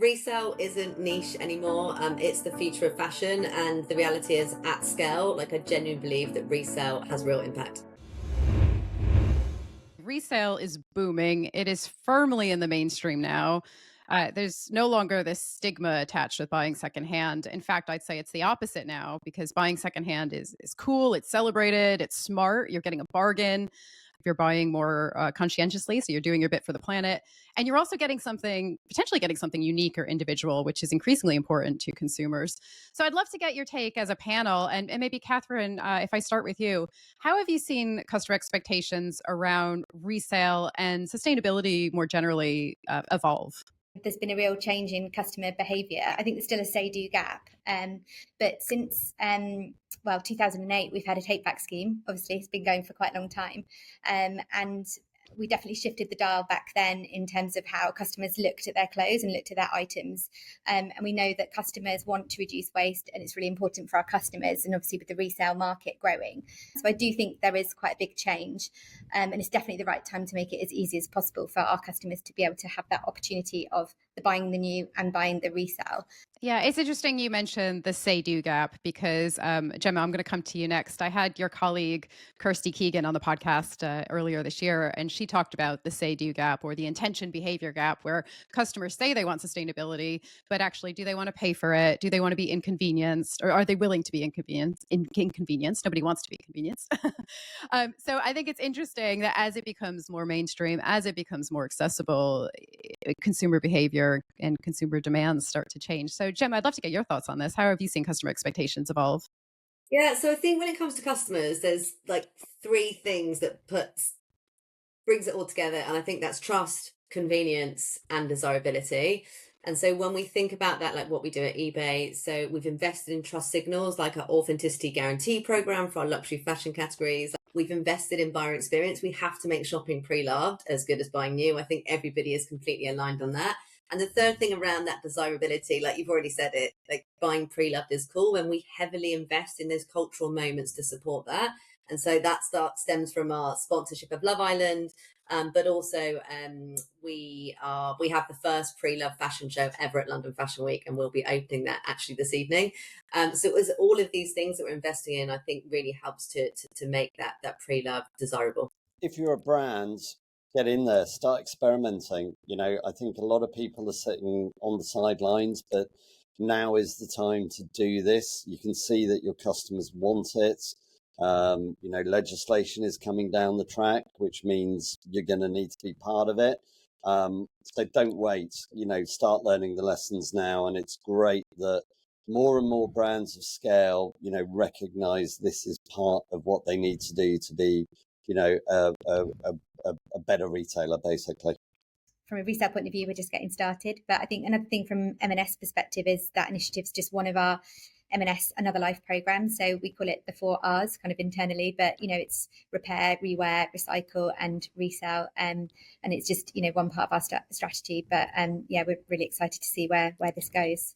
resale isn't niche anymore. It's the future of fashion, and the reality is, at scale, like I genuinely believe that resale has real impact. Resale is booming. It is firmly in the mainstream now. There's no longer this stigma attached with buying secondhand. In fact, I'd say it's the opposite now because buying secondhand is cool, it's celebrated, it's smart. You're getting a bargain if you're buying more conscientiously. So you're doing your bit for the planet. And you're also getting something, potentially getting something unique or individual, which is increasingly important to consumers. So I'd love to get your take as a panel. And maybe, Katharine, if I start with you, how have you seen customer expectations around resale and sustainability more generally evolve? There's been a real change in customer behaviour. I think there's still a say-do gap. But since 2008, we've had a take-back scheme. Obviously, it's been going for quite a long time. And we definitely shifted the dial back then in terms of how customers looked at their clothes and looked at their items. And we know that customers want to reduce waste, and it's really important for our customers, and obviously with the resale market growing. So I do think there is quite a big change, and it's definitely the right time to make it as easy as possible for our customers to be able to have that opportunity of buying the new and buying the resale. Yeah, it's interesting you mentioned the say-do gap because, Jemma, I'm going to come to you next. I had your colleague, Kirsty Keegan, on the podcast earlier this year, and she talked about the say-do gap or the intention behavior gap where customers say they want sustainability, but actually, do they want to pay for it? Do they want to be inconvenienced, or are they willing to be inconvenienced? Nobody wants to be inconvenienced. So I think it's interesting that as it becomes more mainstream, as it becomes more accessible, consumer behavior and consumer demands start to change. So, Jemma, I'd love to get your thoughts on this. How have you seen customer expectations evolve? Yeah, so I think when it comes to customers, there's like three things that brings it all together, and I think that's trust, convenience, and desirability. And so when we think about that, like what we do at eBay, so we've invested in trust signals like our authenticity guarantee program for our luxury fashion categories. We've invested in buyer experience. We have to make shopping pre-loved as good as buying new. I think everybody is completely aligned on that. And the third thing around that desirability, like you've already said it, like buying pre-loved is cool when we heavily invest in those cultural moments to support that. And so that stems from our sponsorship of Love Island, but also we have the first pre-loved fashion show ever at London Fashion Week, and we'll be opening that actually this evening. So it was all of these things that we're investing in, I think, really helps to make that pre-love desirable. If you're a brand, get in there, start experimenting. I think a lot of people are sitting on the sidelines, but now is the time to do this. You can see that your customers want it. Legislation is coming down the track, which means you're going to need to be part of it. So don't wait, start learning the lessons now. And it's great that more and more brands of scale, recognize this is part of what they need to do to be, a better retailer, basically. From a resale point of view, we're just getting started. But I think another thing from M&S perspective is that initiative's just one of our M&S Another Life programs. So we call it the 4 R's kind of internally, but it's repair, rewear, recycle, and resell. And it's just, one part of our strategy. But we're really excited to see where this goes.